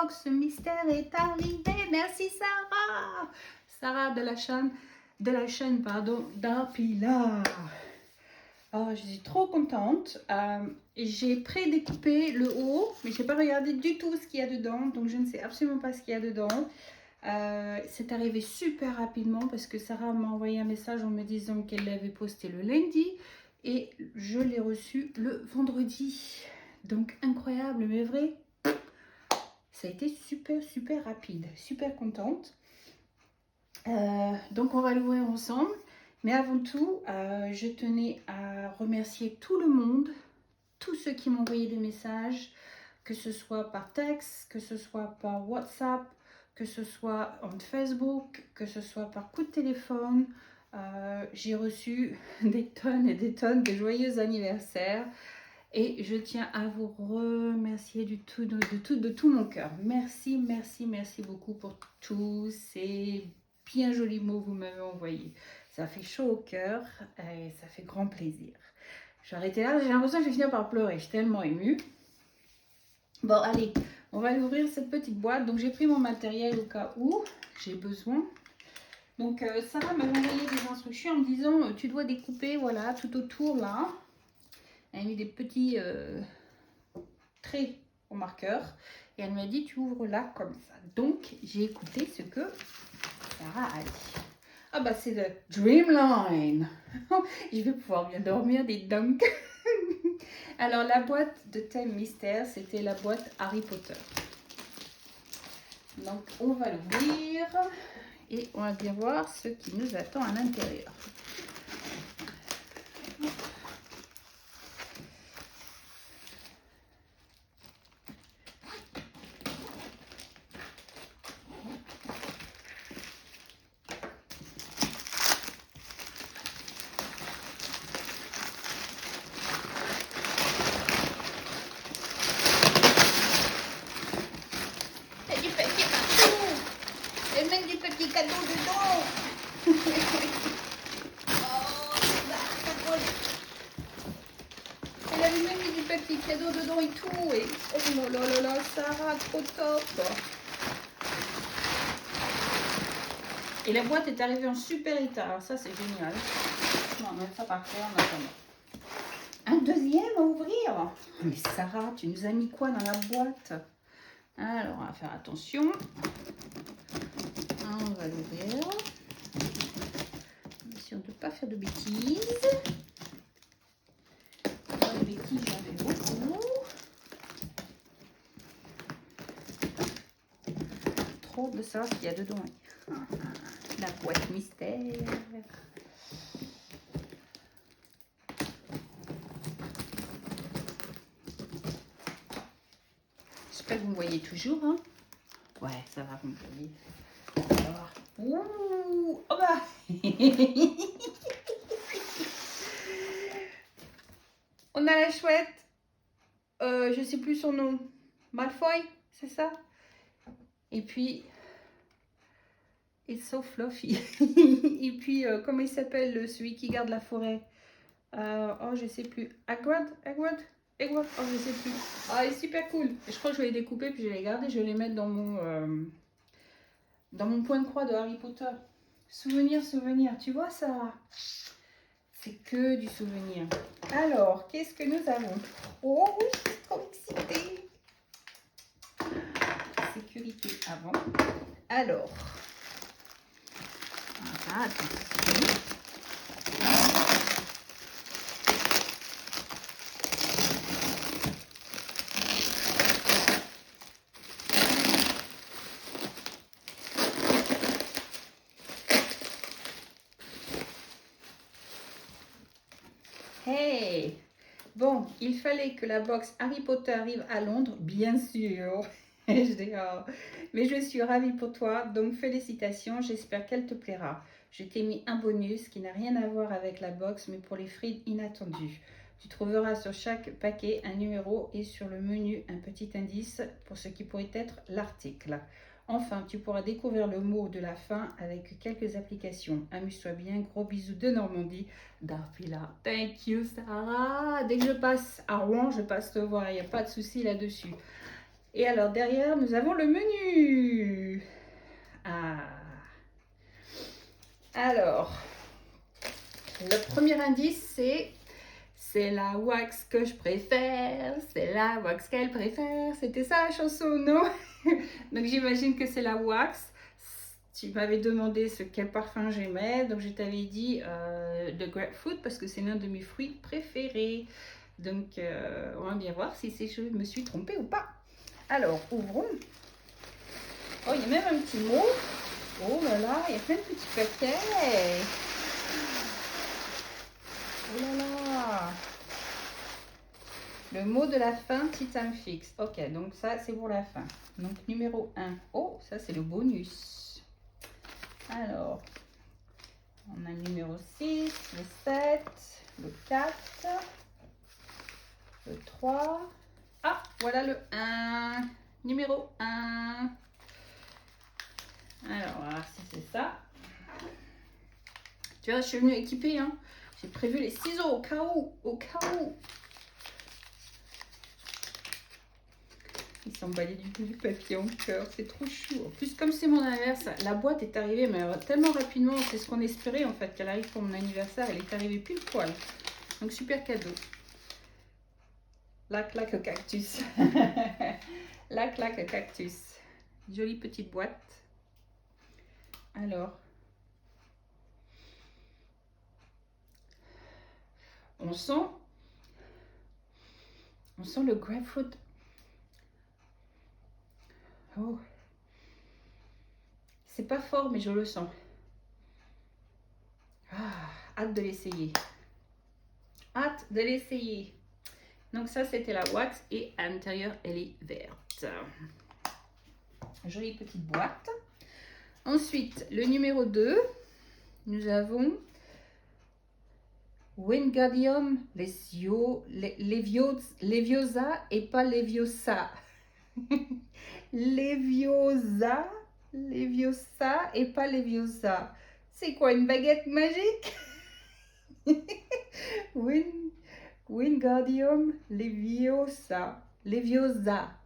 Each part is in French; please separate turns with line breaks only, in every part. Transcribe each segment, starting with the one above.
box mystère est arrivée. Merci Sarah. Sarah de la chaîne pardon, d'Arpila. Oh, je suis trop contente. J'ai pré-découpé le haut, mais je n'ai pas regardé du tout ce qu'il y a dedans. Donc, je ne sais absolument pas ce qu'il y a dedans. C'est arrivé super rapidement parce que Sarah m'a envoyé un message en me disant qu'elle l'avait posté le lundi. Et je l'ai reçu le vendredi. Donc, incroyable, mais vrai. Ça a été super rapide. Super contente. Donc, on va l'ouvrir ensemble. Mais avant tout, je tenais à remercier tout le monde, tous ceux qui m'ont envoyé des messages, que ce soit par texte, que ce soit par WhatsApp, que ce soit en Facebook, que ce soit par coup de téléphone. J'ai reçu des tonnes et des tonnes de joyeux anniversaires et je tiens à vous remercier de tout mon cœur. Merci beaucoup pour tous ces bien jolis mots que vous m'avez envoyés. Ça fait chaud au cœur et ça fait grand plaisir. Je vais arrêter là, j'ai l'impression que je vais finir par pleurer, je suis tellement émue. Bon, allez, on va ouvrir cette petite boîte. Donc, j'ai pris mon matériel au cas où j'ai besoin. Donc, Sarah m'a envoyé des instructions en me disant tu dois découper, voilà, tout autour là. Elle a mis des petits traits au marqueur. Et elle m'a dit tu ouvres là comme ça. Donc, j'ai écouté ce que Sarah a dit. Ah bah c'est le Dreamline. Je vais pouvoir bien dormir, des donc. Alors la boîte de thème mystère, c'était la boîte Harry Potter. Donc on va l'ouvrir et on va bien voir ce qui nous attend à l'intérieur. Même des petits cadeaux dedans. Oh, ça colle. Elle avait même mis des petits cadeaux dedans et tout. Et oh là là, Sarah, trop top. Et la boîte est arrivée en super état. Alors ça, c'est génial. Non, on met ça par terre en attendant. Un deuxième à ouvrir. Mais Sarah, tu nous as mis quoi dans la boîte? Alors, on va faire attention. On va l'ouvrir. Si on ne peut pas faire de bêtises. Pas de bêtises, j'en fais beaucoup. Trop de savoir ce qu'il y a dedans. La boîte mystère. J'espère que vous me voyez toujours. Hein, ouais, ça va, vous me voyez. Alors, ouh, oh bah on a la chouette. Je sais plus son nom. Malfoy, c'est ça? Et puis, it's so fluffy. Et puis, comment il s'appelle celui qui garde la forêt? Oh, je sais plus. Hagrid, oh, je sais plus. Ah, il est super cool. Je crois que je vais les découper puis je vais les garder. Je vais les mettre dans mon point de croix de Harry Potter. Souvenir. Tu vois ça? C'est que du souvenir. Alors, qu'est-ce que nous avons? Oh, oui, je suis trop excitée. Sécurité avant. Alors, attention. Hey! Bon, il fallait que la box Harry Potter arrive à Londres, bien sûr. Je dis, oh. Mais je suis ravie pour toi, donc félicitations, j'espère qu'elle te plaira. Je t'ai mis un bonus qui n'a rien à voir avec la box, mais pour les frites inattendues. Tu trouveras sur chaque paquet un numéro et sur le menu un petit indice pour ce qui pourrait être l'article. Enfin, tu pourras découvrir le mot de la fin avec quelques applications. Amuse-toi bien, gros bisous de Normandie, d'Arpila. Thank you Sarah. Dès que je passe à Rouen, je passe te voir, il n'y a pas de souci là-dessus. Et alors derrière, nous avons le menu. Ah. Alors, le premier indice, c'est la wax que je préfère, c'est la wax qu'elle préfère. C'était ça la chanson, non? Donc j'imagine que c'est la wax. Tu m'avais demandé quel parfum j'aimais, donc je t'avais dit de grapefruit parce que c'est l'un de mes fruits préférés. Donc on va bien voir si je me suis trompée ou pas. Alors ouvrons. Oh, il y a même un petit mot. Oh là là, il y a plein de petits paquets. Oh là là. Le mot de la fin, Titan Fix. Ok, donc ça c'est pour la fin. Donc numéro 1. Oh, ça c'est le bonus. Alors, on a le numéro 6, le 7, le 4, le 3. Ah, voilà le 1. Numéro 1. Alors, on va voir si c'est ça. Tu vois, je suis venue équipée. Hein. J'ai prévu les ciseaux au cas où. Au cas où. Ils sont emballés du papier en cœur. C'est trop chou. En plus, comme c'est mon anniversaire, la boîte est arrivée mais tellement rapidement. C'est ce qu'on espérait en fait qu'elle arrive pour mon anniversaire. Elle est arrivée pile poil. Donc, super cadeau. La claque cactus. La claque cactus. Jolie petite boîte. Alors, on sent le grapefruit. Oh, c'est pas fort, mais je le sens. Ah, hâte de l'essayer. Hâte de l'essayer. Donc ça, c'était la wax et à l'intérieur, elle est verte. Jolie petite boîte. Ensuite, le numéro 2, nous avons Wingardium Leviosa et pas Leviosa. Leviosa et pas Leviosa. C'est quoi, une baguette magique? Wingardium Leviosa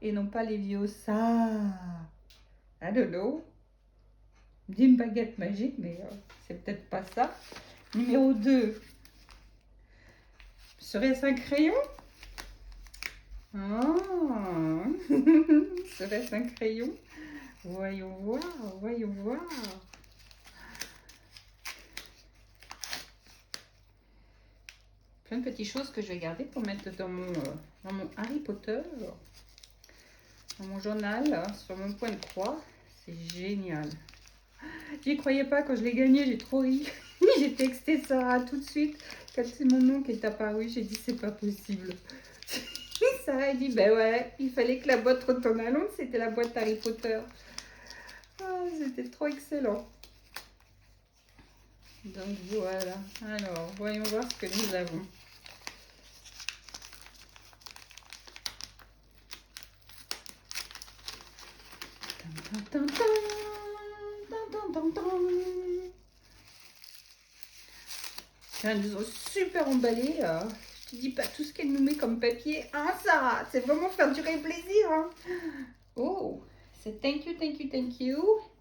et non pas Leviosa. I don't know. Je dis une baguette magique, mais c'est peut-être pas ça. Numéro 2. Serait-ce un crayon? Ah. Serait-ce un crayon? Voyons voir, voyons voir. Plein de petites choses que je vais garder pour mettre dans mon Harry Potter, dans mon journal, là, sur mon point de croix. C'est génial. J'y croyais pas quand je l'ai gagné, j'ai trop ri. J'ai texté Sarah tout de suite. Quand c'est mon nom qui est apparu, j'ai dit c'est pas possible. Sarah a dit ben ouais, il fallait que la boîte retourne à Londres, c'était la boîte Harry Potter. Oh, c'était trop excellent. Donc voilà. Alors, voyons voir ce que nous avons. Elle nous a super emballé. Je te dis pas tout ce qu'elle nous met comme papier. Hein, Sarah, c'est vraiment faire durer le plaisir. Hein. Oh, c'est thank you,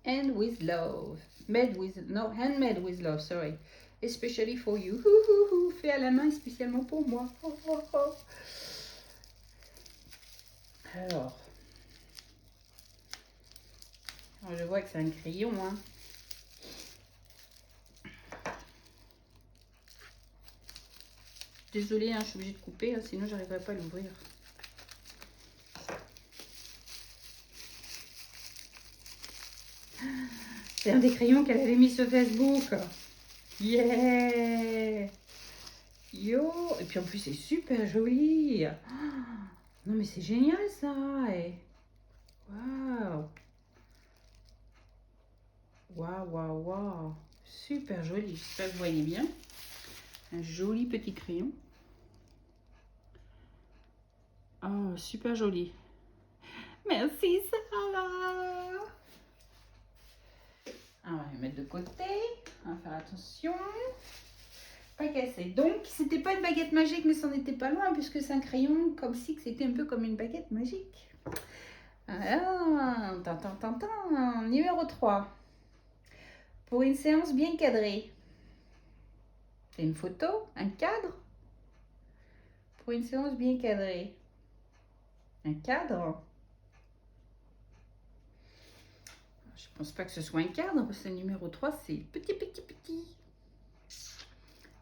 and with love. Handmade with love, sorry. Especially for you. Fait à la main spécialement pour moi. Alors, je vois que c'est un crayon, hein. Désolée, hein, je suis obligée de couper, hein, sinon j'arriverai pas à l'ouvrir. C'est un des crayons qu'elle avait mis sur Facebook. Yeah! Yo! Et puis en plus, c'est super joli. Non, mais c'est génial ça. Waouh! Waouh! Super joli. J'espère que vous voyez bien. Un joli petit crayon. Oh, super joli. Merci Sarah. On va les mettre de côté. On va faire attention. Pas cassé. Donc, c'était pas une baguette magique, mais c'en était pas loin, puisque c'est un crayon comme si c'était un peu comme une baguette magique. Ah, numéro 3. Pour une séance bien cadrée. C'est une photo, un cadre. Pour une séance bien cadrée. Un cadre. Je pense pas que ce soit un cadre, parce que le numéro 3, c'est petit.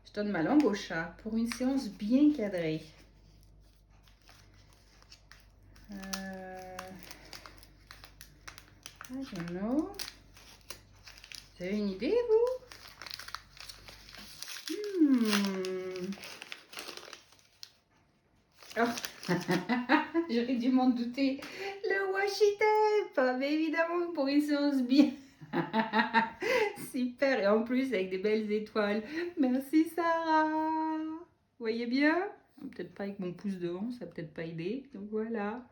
Je donne ma langue au chat. Pour une séance bien cadrée. I don't know. Vous avez une idée, vous? Oh. J'aurais dû m'en douter. Le washi tape. Mais évidemment, pour une séance bien. Super. Et en plus, avec des belles étoiles. Merci, Sarah. Vous voyez bien? Peut-être pas avec mon pouce devant, ça peut peut-être pas aider. Donc voilà.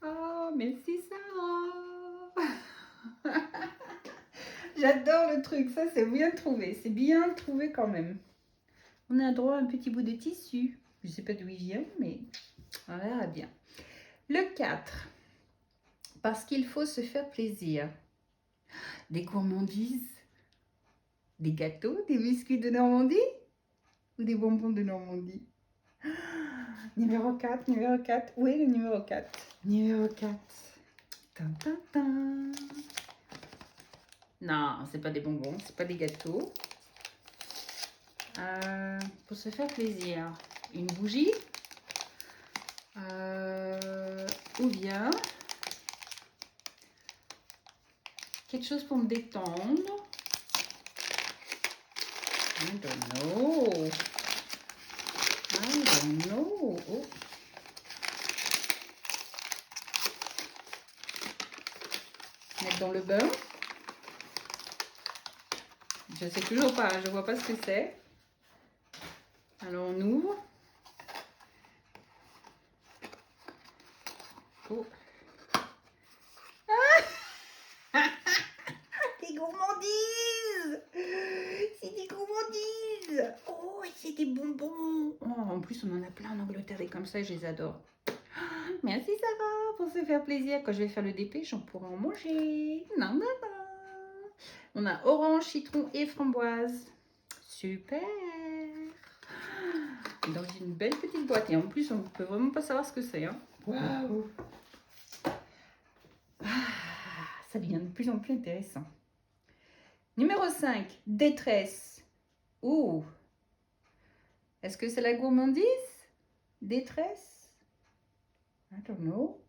Oh, merci, Sarah. J'adore le truc. Ça, c'est bien trouvé. C'est bien trouvé quand même. On a droit à un petit bout de tissu. Je ne sais pas d'où il vient, mais on verra bien. Le 4. Parce qu'il faut se faire plaisir. Des gourmandises, des gâteaux, des biscuits de Normandie ou des bonbons de Normandie. Numéro 4, numéro 4. Où est le numéro 4? Numéro 4. Non, c'est pas des bonbons, c'est pas des gâteaux. Pour se faire plaisir. Une bougie. Ou bien quelque chose pour me détendre. I don't know. Oh. Mettre dans le bain. Je sais toujours pas, je vois pas ce que c'est. Alors on ouvre. Oh. Des gourmandises! C'est des gourmandises! Oh, c'est des bonbons! Oh, en plus, on en a plein en Angleterre et comme ça, je les adore. Merci Sarah pour se faire plaisir. Quand je vais faire le DP, j'en pourrai en manger. Non. On a orange, citron et framboise. Super! Dans une belle petite boîte. Et en plus, on ne peut vraiment pas savoir ce que c'est. Hein. Waouh! Ça devient de plus en plus intéressant. Numéro 5, détresse. Ouh! Est-ce que c'est la gourmandise? Détresse? I don't know.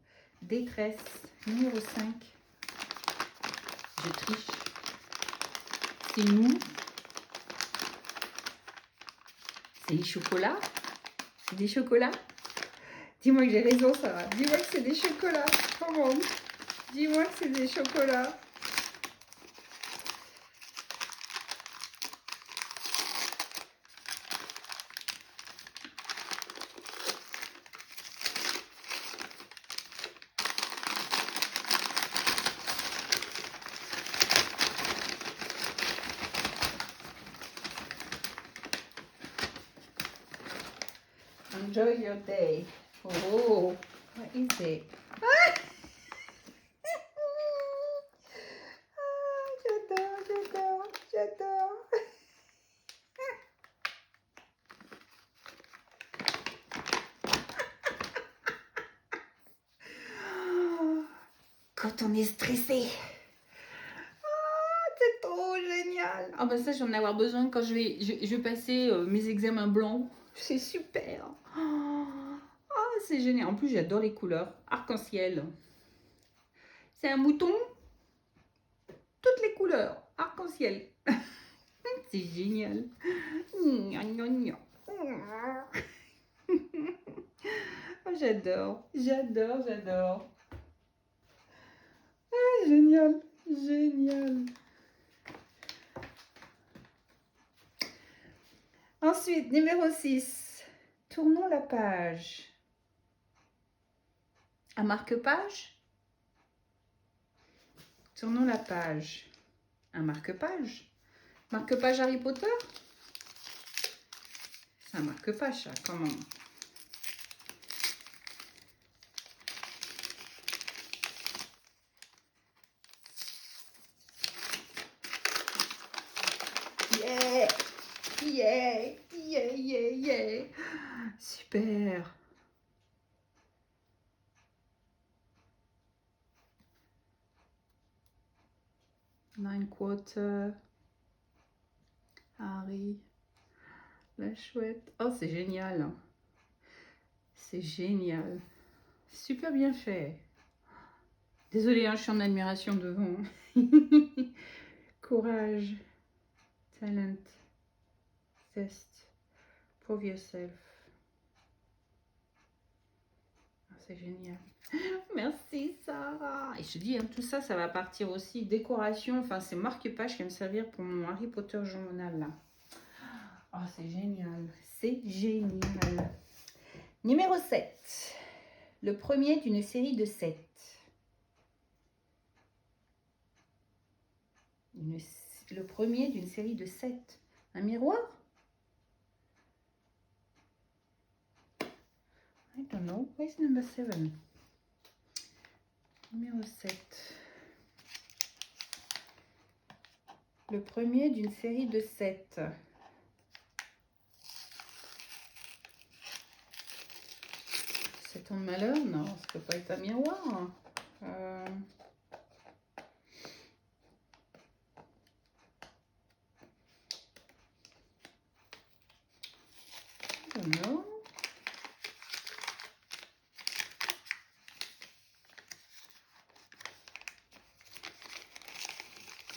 Détresse. Numéro 5. Je triche. C'est mou. C'est les chocolats. C'est des chocolats. Dis-moi que j'ai raison, Sarah. Dis-moi que c'est des chocolats. Comment? Dis-moi que c'est des chocolats. Enjoy your day. Oh, what is it? J'adore. Quand on est stressé. C'est trop génial. Ah ben ça, j'en ai avoir besoin quand je vais passer mes examens blancs. C'est super. C'est génial. En plus, j'adore les couleurs. Arc-en-ciel. C'est un mouton. Toutes les couleurs. Arc-en-ciel. C'est génial. J'adore. Génial. Ensuite, numéro 6. Tournons la page. Un marque-page. Tournons la page. Un marque-page. Marque-page Harry Potter. C'est un marque-page, ça, comment? Nine Quarter. Harry. La chouette. Oh, c'est génial. C'est génial. Super bien fait. Désolée, hein, je suis en admiration devant. Courage. Talent. Zest. Prove yourself. Ah, c'est génial. Merci Sarah. Et je te dis, hein, tout ça, ça va partir aussi. Décoration. Enfin, c'est marque-page qui va me servir pour mon Harry Potter journal là. Oh, c'est génial. C'est génial. Numéro 7. Le premier d'une série de 7. Le premier d'une série de 7. Un miroir? I don't know. Where's number 7? Numéro 7. Le premier d'une série de 7. 7 ans de malheur? Non, ça peut pas être un miroir. I don't know.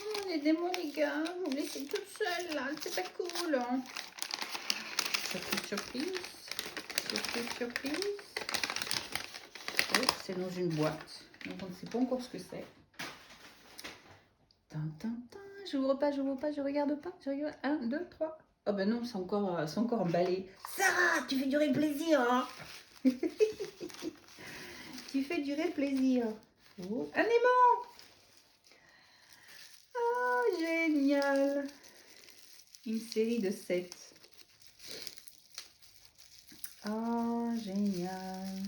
Oh, aidez-moi les gars, vous me laissez toute seule là, c'est pas cool. Hein. Surprise, surprise. Surprise, surprise. Oh, c'est dans une boîte. Donc on ne sait pas encore ce que c'est. J'ouvre pas, je regarde pas. Je regarde. 1, 2, 3. Oh ben non, c'est encore emballé. Sarah, tu fais durer le plaisir. Hein. Tu fais durer le plaisir. Oh, un aimant. Oh, génial. Une série de 7. Oh, génial.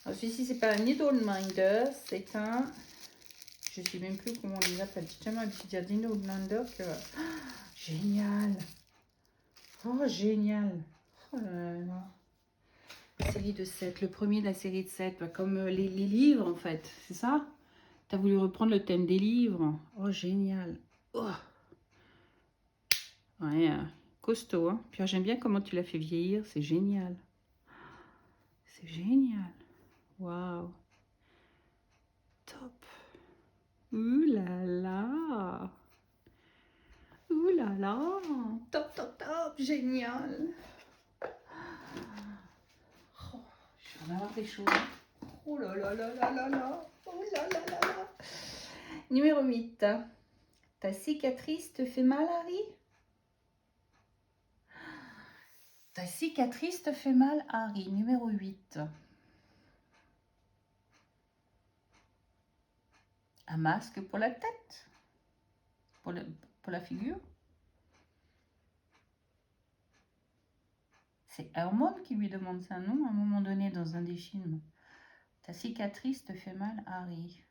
Alors, celui-ci, c'est pas un Needle Minder, c'est un... Je sais même plus comment on les appelle. J'ai tellement l'habitude de dire Needle Minder que... Oh, génial. Oh, génial. Oh là là. Série de 7. Le premier de la série de 7. Bah, comme les livres, en fait. C'est ça? Tu as voulu reprendre le thème des livres. Oh, génial. Oh. Ouais, costaud. Hein. Puis j'aime bien comment tu l'as fait vieillir. C'est génial. C'est génial. Waouh. Top. Ouh là là. Ouh là là. Top, top, top. Génial. Oh, je vais en avoir des choses. Oh là là là là là là. Oh là là là là. Numéro 8. Ta cicatrice te fait mal, Harry? Ta cicatrice te fait mal, Harry. Numéro 8. Un masque pour la tête? Pour la figure? C'est Hermione qui lui demande ça, non? À un moment donné, dans un des films. Ta cicatrice te fait mal, Harry.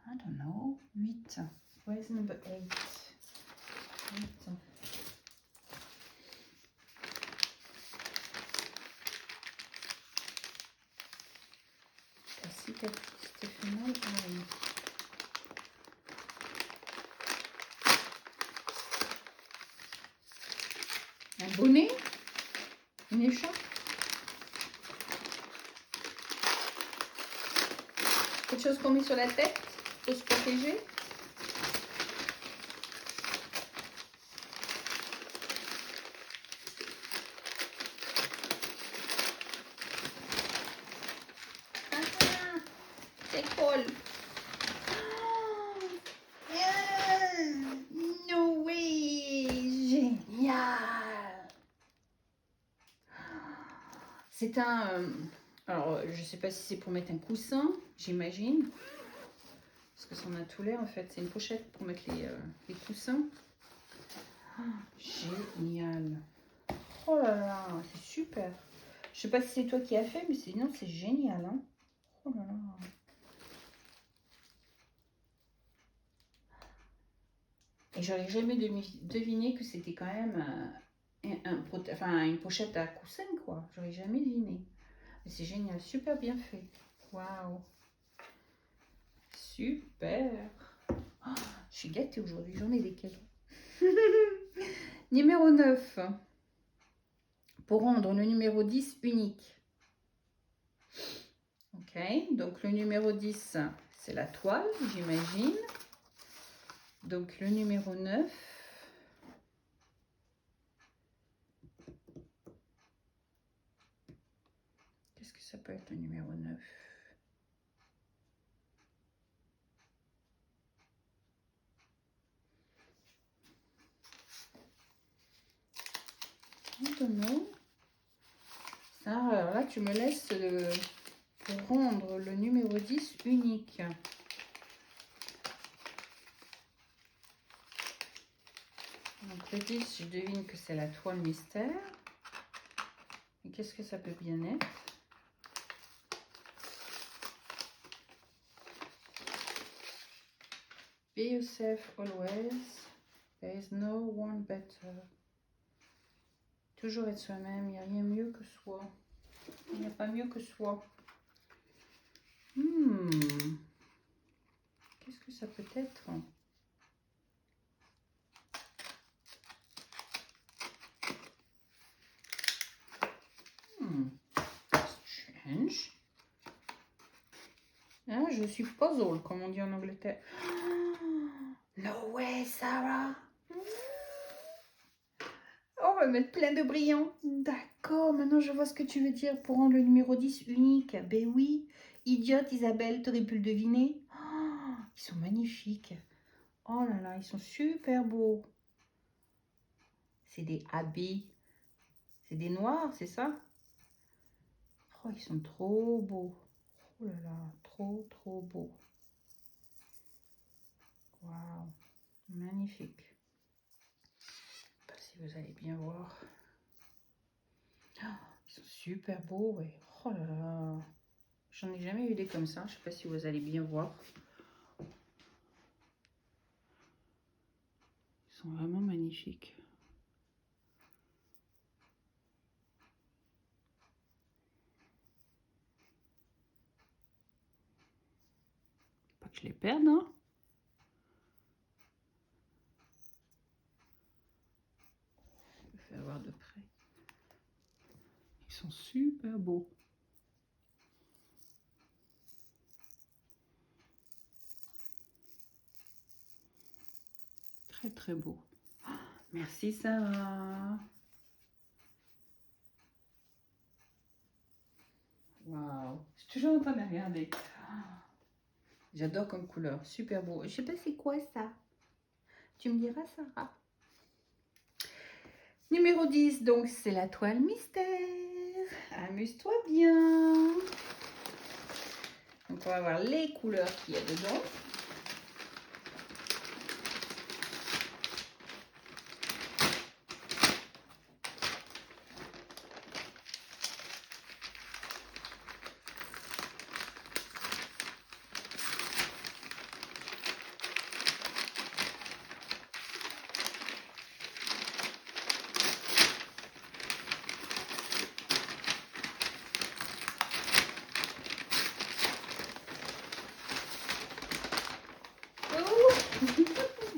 I don't know. 8. Where's number 8? 8. Ta cicatrice te fait mal, Harry. Un bonnet? Une écharpe? Quelque chose qu'on met sur la tête pour se protéger? Ah, c'est cool. No way! Génial! C'est un... alors, je sais pas si c'est pour mettre un coussin, j'imagine. Parce que ça en a tout l'air, en fait. C'est une pochette pour mettre les coussins. Génial! Oh là là, c'est super! Je sais pas si c'est toi qui as fait, mais sinon, c'est génial, hein? Oh là là! Et j'aurais jamais deviné que c'était quand même une pochette à coussin, quoi. J'aurais jamais deviné. Mais c'est génial, super bien fait. Waouh. Super. Oh, je suis gâtée aujourd'hui, j'en ai des cadeaux. Numéro 9. Pour rendre le numéro 10 unique. Ok, donc le numéro 10, c'est la toile, j'imagine. Donc le numéro 9. Qu'est-ce que ça peut être le numéro 9? Non. Ça, alors là, tu me laisses pour rendre le numéro 10 unique. Donc le 10, je devine que c'est la toile mystère. Et qu'est-ce que ça peut bien être? Be yourself always. There is no one better. Toujours être soi-même, il n'y a rien mieux que soi. Il n'y a pas mieux que soi. Qu'est-ce que ça peut être? Strange. Ah, je suis puzzle, comme on dit en Angleterre. No way, Sarah. On va mettre plein de brillants. D'accord, maintenant je vois ce que tu veux dire pour rendre le numéro 10 unique. Ben oui, idiote Isabelle, t'aurais pu le deviner. Oh, ils sont magnifiques. Oh là là, ils sont super beaux. C'est des habits. C'est des noirs, c'est ça? Oh, ils sont trop beaux. Oh là là, trop beaux. Waouh, magnifique. Je sais pas si vous allez bien voir. Oh, ils sont super beaux, ouais. Oh là là. J'en ai jamais eu des comme ça. Je sais pas si vous allez bien voir. Ils sont vraiment magnifiques. Pas que je les perde, hein. Je vais voir de près. Ils sont super beaux. Très beaux. Oh, merci Sarah. Waouh. Je suis toujours en train de regarder. J'adore comme couleur. Super beau. Je sais pas c'est quoi ça. Tu me diras Sarah. Numéro 10, donc c'est la toile mystère. Amuse-toi bien. Donc on va voir les couleurs qu'il y a dedans.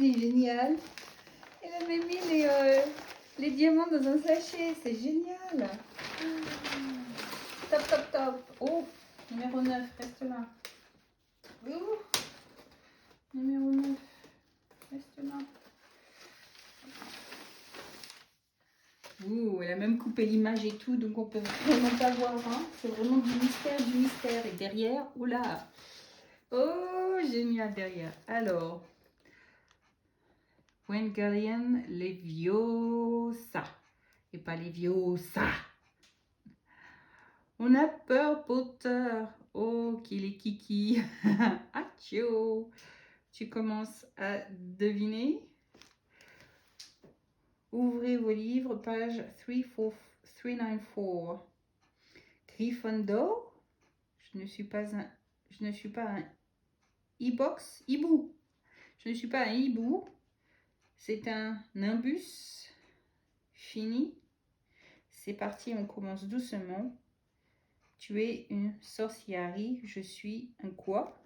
C'est génial. Elle a même mis les diamants dans un sachet. C'est génial. Top. Oh, numéro 9, reste là. Oh, numéro 9, reste là. Ouh, elle a même coupé l'image et tout, donc on peut vraiment pas voir. Hein. C'est vraiment du mystère. Et derrière, oula. Oh, génial derrière. Alors, Wingardium Leviosa. Et pas Leviosa. On a peur, Potter. Oh, qu'il est kiki. Achio. Tu commences à deviner. Ouvrez vos livres, page 394. Gryffondor. Je ne suis pas un hibou. Je ne suis pas un hibou. C'est un nimbus. Fini. C'est parti, on commence doucement. Tu es une sorcière. Je suis un quoi?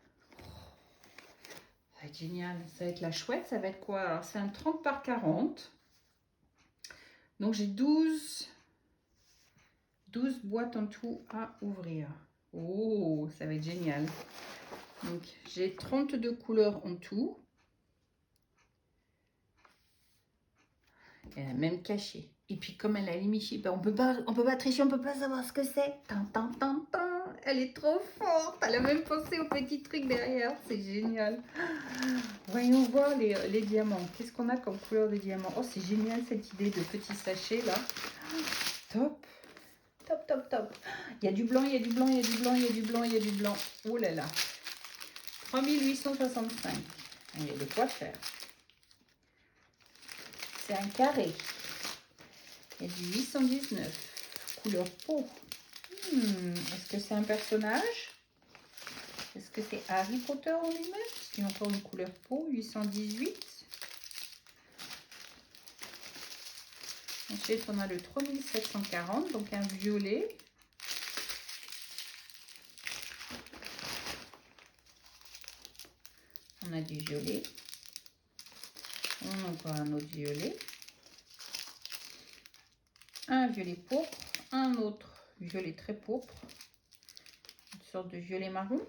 Ça va être génial. Ça va être la chouette. Ça va être quoi? Alors, c'est un 30 par 40. Donc, j'ai 12 boîtes en tout à ouvrir. Oh, ça va être génial. Donc, j'ai 32 couleurs en tout. Elle a même caché. Et puis, comme elle a les Michi, ben, on peut pas tricher, on peut pas savoir ce que c'est. Elle est trop forte. Elle a même pensé au petit truc derrière. C'est génial. Voyons voir les diamants. Qu'est-ce qu'on a comme couleur de diamants? Oh, c'est génial cette idée de petit sachet là. Top. Top, top, top. Il y a du blanc, il y a du blanc, il y a du blanc, il y a du blanc, il y a du blanc. Oh là là. 3865. Il y a de quoi faire. C'est un carré. Il y a du 819. Couleur peau. Est-ce que c'est un personnage? Est-ce que c'est Harry Potter en lui-même? Il y a encore une couleur peau. 818. Ensuite, on a le 3740, donc un violet. On a du violet. On a encore un autre violet. Un violet pourpre. Un autre violet très pourpre. Une sorte de violet marron.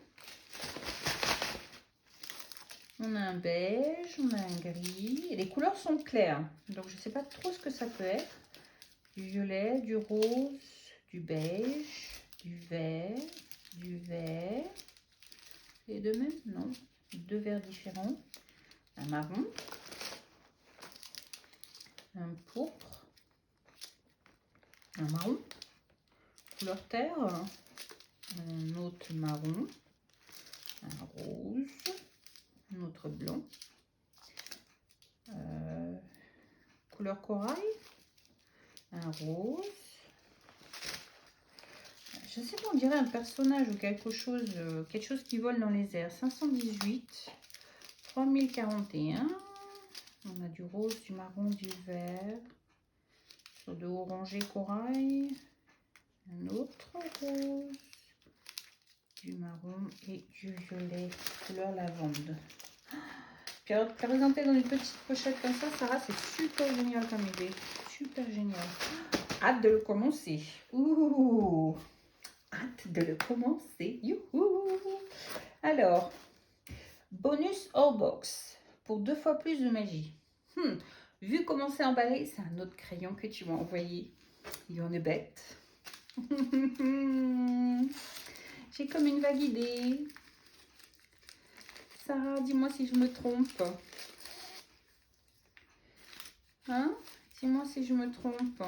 On a un beige, on a un gris. Et les couleurs sont claires. Donc, je ne sais pas trop ce que ça peut être. Du violet, du rose, du beige, du vert, du vert. Les deux mêmes? Non. Deux verts différents. Un marron. Un pourpre. Un marron. Couleur terre. Un autre marron. Un rose. Un autre blanc. Couleur corail. Un rose. Je sais pas, on dirait un personnage ou quelque chose qui vole dans les airs. 518. 3041. On a du rose, du marron, du vert. Sur de orangé corail. Un autre rose. Du marron et du violet. Couleur lavande. Puis alors, présenté dans une petite pochette comme ça, Sarah, c'est super génial comme idée. Super génial. Hâte de le commencer. Ouh, hâte de le commencer. Youhou. Alors, bonus hors box. Pour 2 fois plus de magie. Vu comment c'est emballé, c'est un autre crayon que tu m'as envoyé. Il y en est bête. J'ai comme une vague idée. Sarah, dis-moi si je me trompe. Hein? Dis-moi si je me trompe.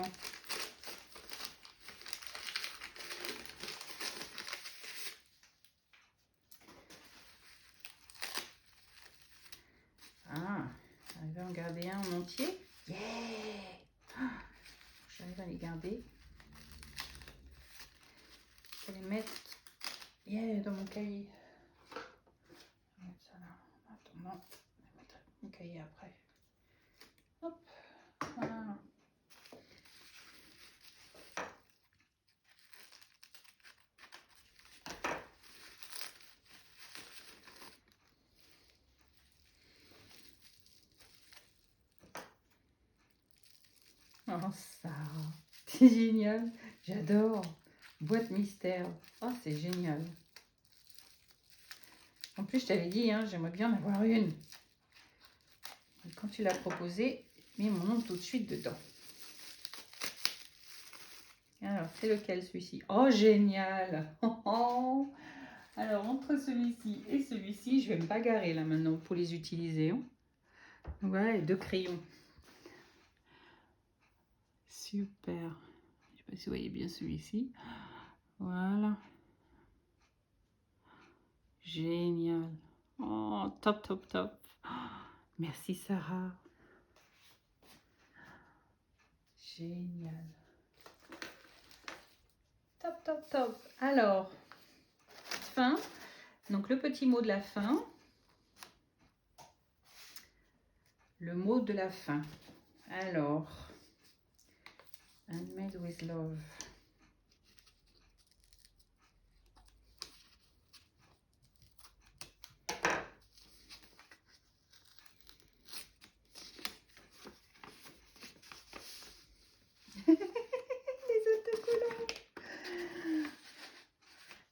Ah, j'arrive à en garder un en entier. Yeah! J'arrive à les garder. Je vais les mettre dans mon cahier. Je vais mettre ça là. En attendant, je vais mettre mon cahier après. Hop, voilà. Oh, ça, c'est génial. J'adore. Boîte mystère. Oh, c'est génial. En plus, je t'avais dit, hein, j'aimerais bien en avoir une. Et quand tu l'as proposé, j'ai mis mon nom tout de suite dedans. Alors, c'est lequel celui-ci? Oh, génial. Alors, entre celui-ci et celui-ci, je vais me bagarrer là maintenant pour les utiliser. Hein. Donc, voilà les 2 crayons. Super. Je ne sais pas si vous voyez bien celui-ci. Voilà. Génial. Oh, top, top, top. Oh, merci Sarah. Génial. Top, top, top. Alors, fin. Donc, le petit mot de la fin. Le mot de la fin. Alors, Handmade with Love.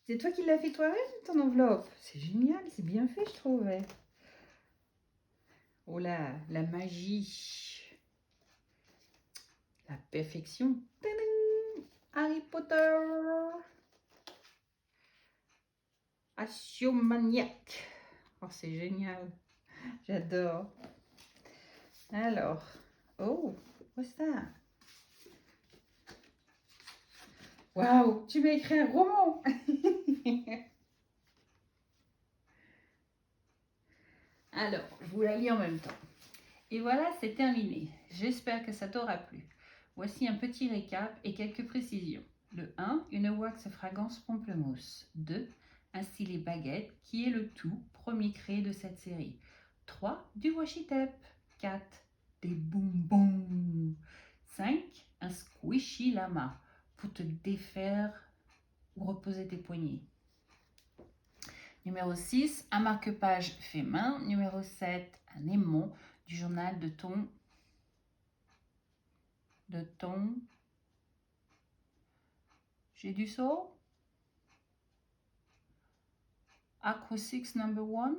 C'est toi qui l'as fait toi-même, ton enveloppe? C'est génial, c'est bien fait, je trouvais. Oh là, la magie. La perfection. Tadam! Harry Potter. Axiomaniac. Oh, c'est génial. J'adore. Alors, oh, what's that? Waouh, tu m'as écrit un roman. Alors, je vous la lis en même temps. Et voilà, c'est terminé. J'espère que ça t'aura plu. Voici un petit récap et quelques précisions. Le 1, une wax fragrance pamplemousse. 2, un stylet baguette qui est le tout premier créé de cette série. 3, du washi tape. 4, des bonbons. 5, un squishy lama pour te défaire ou reposer tes poignets. Numéro 6, un marque-page fait main. Numéro 7, un aimant du journal de ton j'ai du saut. Acro 6 number 1.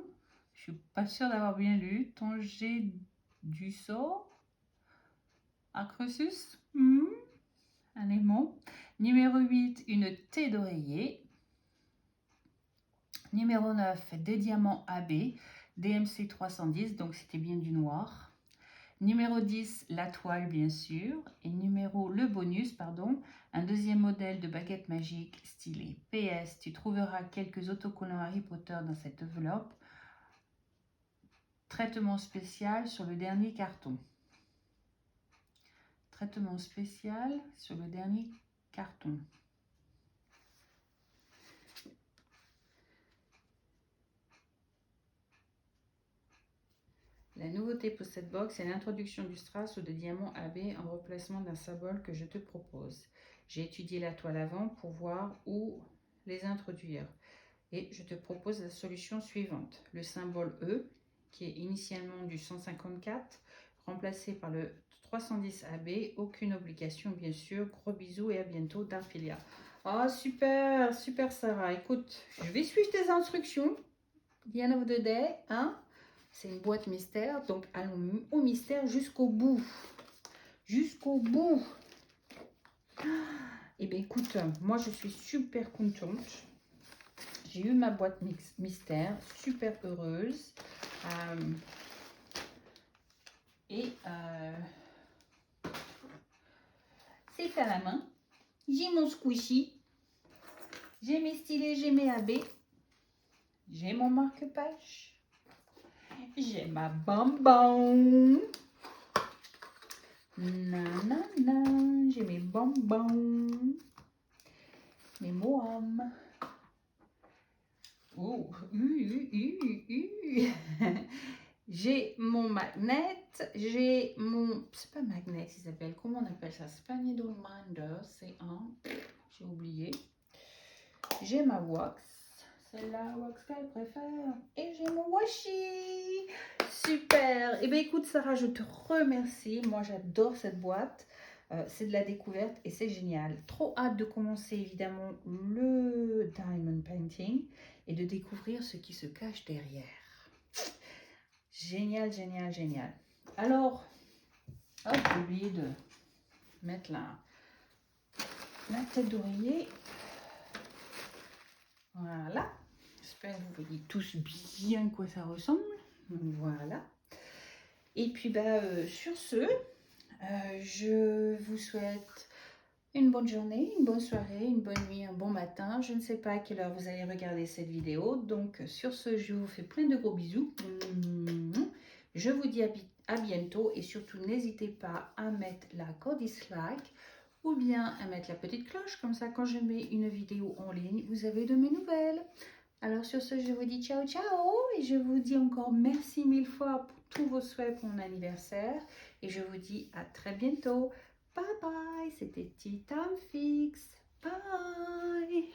Je suis pas sûre d'avoir bien lu. Ton j'ai du saut. Acrosus. Un aimant. Numéro 8, une thé d'oreiller. Numéro 9, des diamants AB. DMC 310, donc c'était bien du noir. Numéro 10, la toile, bien sûr. Et le bonus, pardon, un deuxième modèle de baguette magique stylé. PS, tu trouveras quelques autocollants Harry Potter dans cette enveloppe. Traitement spécial sur le dernier carton. Traitement spécial sur le dernier carton. La nouveauté pour cette box est l'introduction du strass ou de diamant AB en remplacement d'un symbole que je te propose. J'ai étudié la toile avant pour voir où les introduire. Et je te propose la solution suivante. Le symbole E, qui est initialement du 154, remplacé par le 310 AB. Aucune obligation, bien sûr. Gros bisous et à bientôt d'Arphilia. Oh, super, super Sarah. Écoute, je vais suivre tes instructions. The end of the day, hein? C'est une boîte mystère, donc allons au mystère jusqu'au bout. Jusqu'au bout. Eh bien, écoute, moi, je suis super contente. J'ai eu ma boîte mystère, super heureuse. C'est fait à la main. J'ai mon squishy. J'ai mes stylets, j'ai mes AB. J'ai mon marque-page. J'ai ma bonbon. Nanana, j'ai mes bonbons. Mes moams. Oh, j'ai mon magnet, j'ai mon... C'est pas magnet, il s'appelle, comment on appelle ça? C'est pas needle minder, c'est un... J'ai oublié. J'ai ma wax, c'est la wax qu'elle préfère. Et j'ai mon washi. Super. Et bien écoute Sarah, je te remercie. Moi j'adore cette boîte. C'est de la découverte et c'est génial. Trop hâte de commencer évidemment le diamond painting et de découvrir ce qui se cache derrière. Génial, génial, génial. Alors, hop, j'ai oublié de mettre la tête d'oreiller. Voilà. J'espère que vous voyez tous bien quoi ça ressemble. Voilà. Et puis sur ce, je vous souhaite une bonne journée, une bonne soirée, une bonne nuit, un bon matin. Je ne sais pas à quelle heure vous allez regarder cette vidéo. Donc sur ce, je vous fais plein de gros bisous. Je vous dis à bientôt et surtout n'hésitez pas à mettre la code dislike ou bien à mettre la petite cloche. Comme ça, quand je mets une vidéo en ligne, vous avez de mes nouvelles. Alors sur ce, je vous dis ciao ciao et je vous dis encore merci mille fois pour tous vos souhaits pour mon anniversaire et je vous dis à très bientôt. Bye bye, c'était Tea Time Fix. Bye.